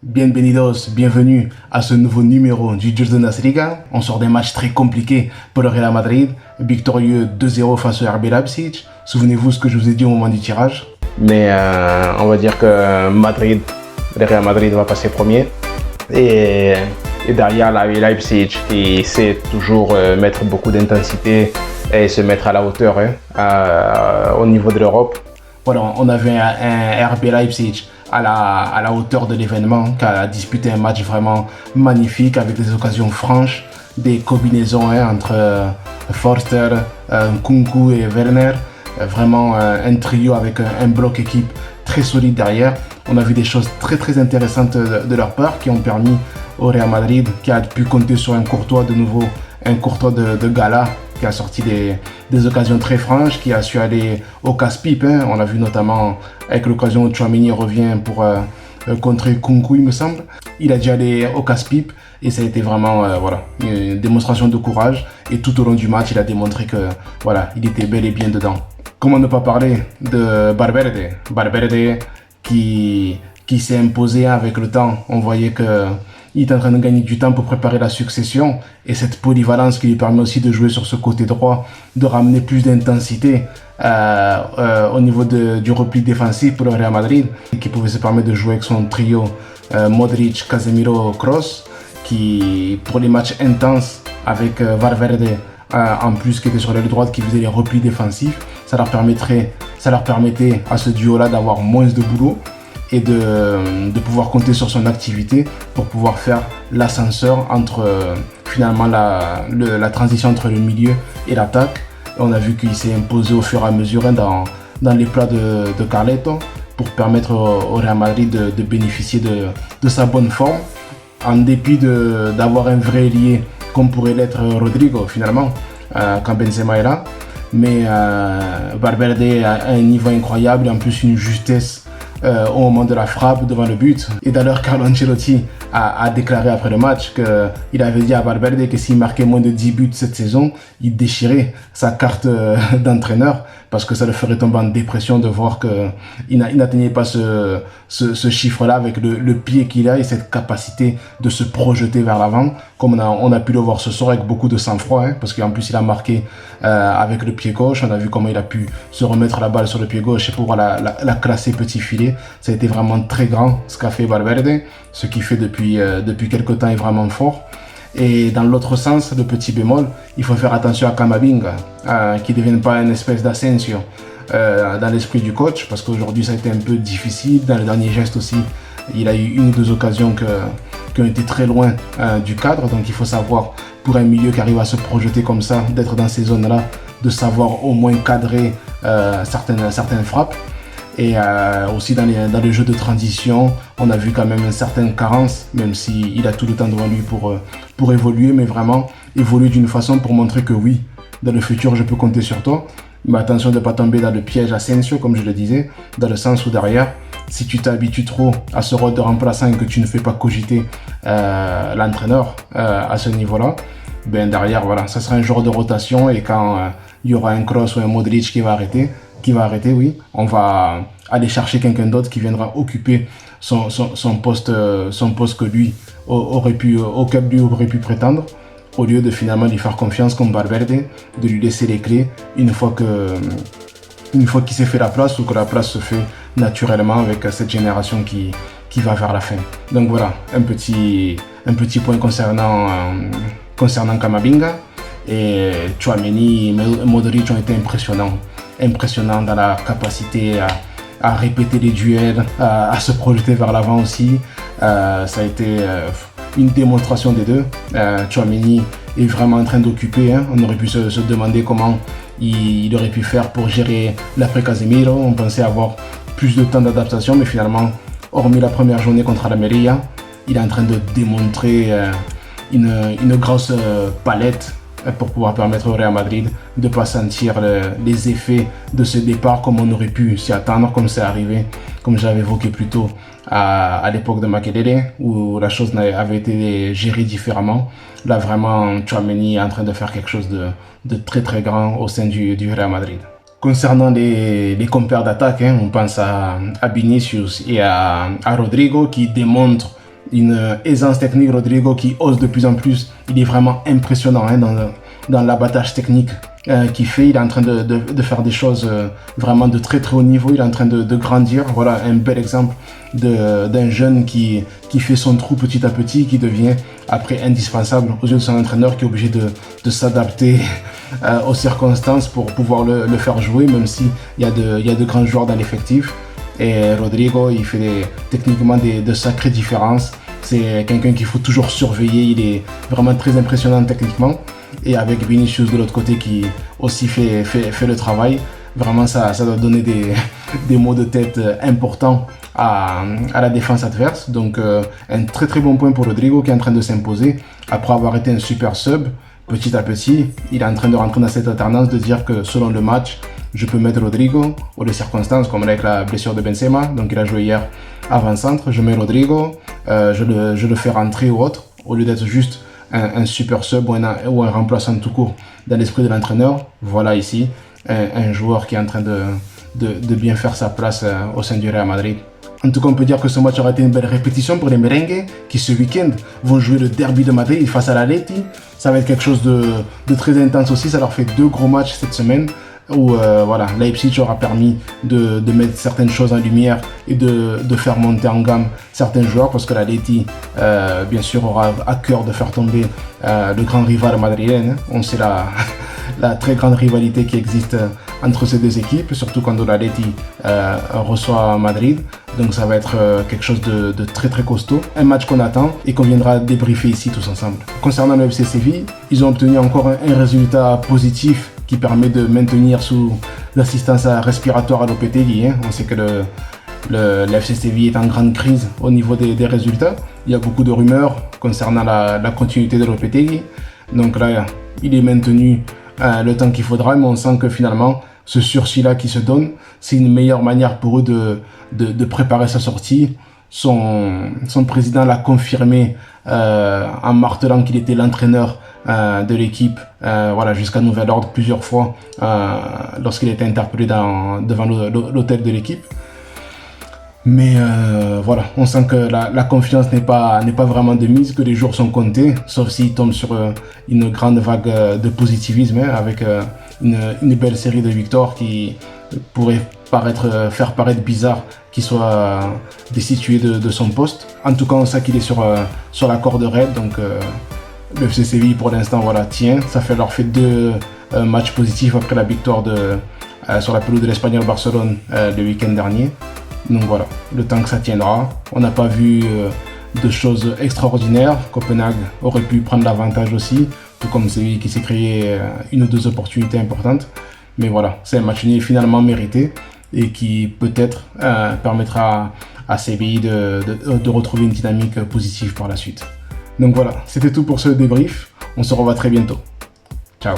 Bienvenidos, bienvenue à ce nouveau numéro du Bundesliga. On sort des matchs très compliqués pour le Real Madrid, victorieux 2-0 face au RB Leipzig. Souvenez-vous ce que je vous ai dit au moment du tirage. Mais on va dire que le Real Madrid va passer premier. Et derrière, là, Leipzig qui sait toujours mettre beaucoup d'intensité et se mettre à la hauteur au niveau de l'Europe. Voilà, on avait un RB Leipzig à la hauteur de l'événement, qui a disputé un match vraiment magnifique avec des occasions franches, des combinaisons entre Forster, Nkunku et Werner. Vraiment un trio avec un bloc équipe très solide derrière. On a vu des choses très intéressantes de leur part qui ont permis au Real Madrid, qui a pu compter sur un Courtois de nouveau, un Courtois de gala, qui a sorti des occasions très franches, qui a su aller au casse-pipe. On l'a vu notamment avec l'occasion où Tchouaméni revient pour contrer Nkunku, il me semble. Il a dû aller au casse-pipe et ça a été vraiment une démonstration de courage. Et tout au long du match, il a démontré que il était bel et bien dedans. Comment ne pas parler de Valverde. Valverde qui s'est imposé avec le temps. On voyait qu'il est en train de gagner du temps pour préparer la succession et cette polyvalence qui lui permet aussi de jouer sur ce côté droit, de ramener plus d'intensité au niveau du repli défensif pour le Real Madrid, qui pouvait se permettre de jouer avec son trio Modric, Casemiro, Kroos, qui pour les matchs intenses avec Valverde en plus qui était sur l'aile droite, qui faisait les replis défensifs, ça leur permettait à ce duo-là d'avoir moins de boulot et de pouvoir compter sur son activité pour pouvoir faire l'ascenseur entre finalement la transition entre le milieu et l'attaque. Et on a vu qu'il s'est imposé au fur et à mesure dans les plats de Carleto pour permettre au Real Madrid de bénéficier de sa bonne forme, en dépit d'avoir un vrai ailier comme pourrait l'être Rodrigo finalement quand Benzema est là. Mais Valverde a un niveau incroyable et en plus une justesse au moment de la frappe devant le but. Et d'ailleurs, Carlo Ancelotti a déclaré après le match qu'il avait dit à Valverde que s'il marquait moins de 10 buts cette saison, il déchirait sa carte d'entraîneur parce que ça le ferait tomber en dépression de voir qu'il n'atteignait pas ce chiffre-là avec le pied qu'il a et cette capacité de se projeter vers l'avant, comme on a pu le voir ce soir avec beaucoup de sang-froid, parce qu'en plus il a marqué avec le pied gauche. On a vu comment il a pu se remettre la balle sur le pied gauche et pouvoir la classer petit filet. Ça a été vraiment très grand ce qu'a fait Valverde. Ce qu'il fait depuis quelques temps est vraiment fort. Et dans l'autre sens, le petit bémol, il faut faire attention à Camavinga, qui ne devienne pas une espèce d'Asensio dans l'esprit du coach, parce qu'aujourd'hui ça a été un peu difficile. Dans le dernier geste aussi, il a eu une ou deux occasions qui ont été très loin du cadre. Donc il faut savoir, pour un milieu qui arrive à se projeter comme ça, d'être dans ces zones-là, de savoir au moins cadrer certaines frappes. Et aussi dans le jeu de transition, on a vu quand même une certaine carence, même s'il a tout le temps devant lui pour évoluer, mais vraiment évoluer d'une façon pour montrer que oui, dans le futur, je peux compter sur toi. Mais attention de ne pas tomber dans le piège Asensio, comme je le disais, dans le sens où derrière, si tu t'habitues trop à ce rôle de remplaçant et que tu ne fais pas cogiter l'entraîneur à ce niveau-là, ben derrière, ça sera un genre de rotation et quand il y aura un Kroos ou un Modric qui va arrêter, oui, on va aller chercher quelqu'un d'autre qui viendra occuper son poste que lui auquel lui aurait pu prétendre, au lieu de finalement lui faire confiance comme Valverde, de lui laisser les clés une fois qu'il s'est fait la place ou que la place se fait naturellement avec cette génération qui va vers la fin. Donc voilà, un petit point concernant Camavinga. Et Tchouaméni et Modric ont été impressionnants dans la capacité à répéter les duels, à se projeter vers l'avant aussi. Ça a été une démonstration des deux. Tchouaméni est vraiment en train d'occuper. On aurait pu se demander comment il aurait pu faire pour gérer l'après Casemiro. On pensait avoir plus de temps d'adaptation, mais finalement, hormis la première journée contre Almeria, il est en train de démontrer une grosse palette pour pouvoir permettre au Real Madrid de ne pas sentir les effets de ce départ comme on aurait pu s'y attendre, comme c'est arrivé, comme j'avais évoqué plus tôt à l'époque de Makelele, où la chose avait été gérée différemment. Là vraiment, Tchouaméni est en train de faire quelque chose de très grand au sein du Real Madrid. Concernant les compères d'attaque, on pense à Vinicius et à Rodrigo qui démontrent une aisance technique. Rodrigo qui ose de plus en plus. Il est vraiment impressionnant hein, dans l'abattage technique qu'il fait. Il est en train de faire des choses vraiment de très très haut niveau. Il est en train de grandir. Voilà un bel exemple d'un jeune qui fait son trou petit à petit, qui devient après indispensable aux yeux de son entraîneur, qui est obligé de s'adapter aux circonstances pour pouvoir le faire jouer, même s'il y a de grands joueurs dans l'effectif. Et Rodrigo, il fait techniquement de sacrées différences. C'est quelqu'un qu'il faut toujours surveiller. Il est vraiment très impressionnant techniquement. Et avec Vinicius de l'autre côté qui aussi fait le travail, vraiment ça doit donner des maux de tête importants à la défense adverse. Donc un très très bon point pour Rodrigo qui est en train de s'imposer après avoir été un super sub. Petit à petit, il est en train de rentrer dans cette alternance de dire que selon le match, je peux mettre Rodrigo ou les circonstances comme avec la blessure de Benzema, donc il a joué hier avant-centre, je mets Rodrigo, je le fais rentrer ou autre, au lieu d'être juste un super sub ou un remplaçant tout court dans l'esprit de l'entraîneur. Voilà ici un joueur qui est en train de bien faire sa place au sein du Real Madrid. En tout cas, on peut dire que ce match aura été une belle répétition pour les merengues qui ce week-end vont jouer le derby de Madrid face à l'Atleti. Ça va être quelque chose de très intense aussi, ça leur fait 2 gros matchs cette semaine où voilà, Leipzig aura permis de mettre certaines choses en lumière et de faire monter en gamme certains joueurs parce que l'Atleti bien sûr aura à cœur de faire tomber le grand rival madrilène. On sait la très grande rivalité qui existe entre ces deux équipes, surtout quand l'Atleti reçoit Madrid. Donc ça va être quelque chose de très très costaud. Un match qu'on attend et qu'on viendra débriefer ici tous ensemble. Concernant le FC Séville, ils ont obtenu encore un résultat positif qui permet de maintenir sous l'assistance respiratoire à Lopetegui. Hein. On sait que le FC Séville est en grande crise au niveau des résultats. Il y a beaucoup de rumeurs concernant la continuité de Lopetegui. Donc là, il est maintenu le temps qu'il faudra, mais on sent que finalement, ce sursis-là qui se donne, c'est une meilleure manière pour eux de préparer sa sortie. Son président l'a confirmé en martelant qu'il était l'entraîneur de l'équipe voilà, jusqu'à nouvel ordre plusieurs fois lorsqu'il était interpellé devant l'hôtel de l'équipe. Mais voilà, on sent que la confiance n'est pas vraiment de mise, que les jours sont comptés, sauf s'il tombe sur une grande vague de positivisme hein, avec une belle série de victoires qui pourrait faire paraître bizarre qu'il soit destitué de son poste. En tout cas, on sait qu'il est sur la corde raide, donc le FC Séville pour l'instant voilà, tient. Ça leur fait 2 matchs positifs après la victoire sur la pelouse de l'Espagnol Barcelone le week-end dernier. Donc voilà, le temps que ça tiendra. On n'a pas vu de choses extraordinaires. Copenhague aurait pu prendre l'avantage aussi, tout comme Séville qui s'est créé 1 ou 2 opportunités importantes. Mais voilà, c'est un match nul finalement mérité et qui peut-être permettra à Séville de retrouver une dynamique positive par la suite. Donc voilà, c'était tout pour ce débrief. On se revoit très bientôt. Ciao.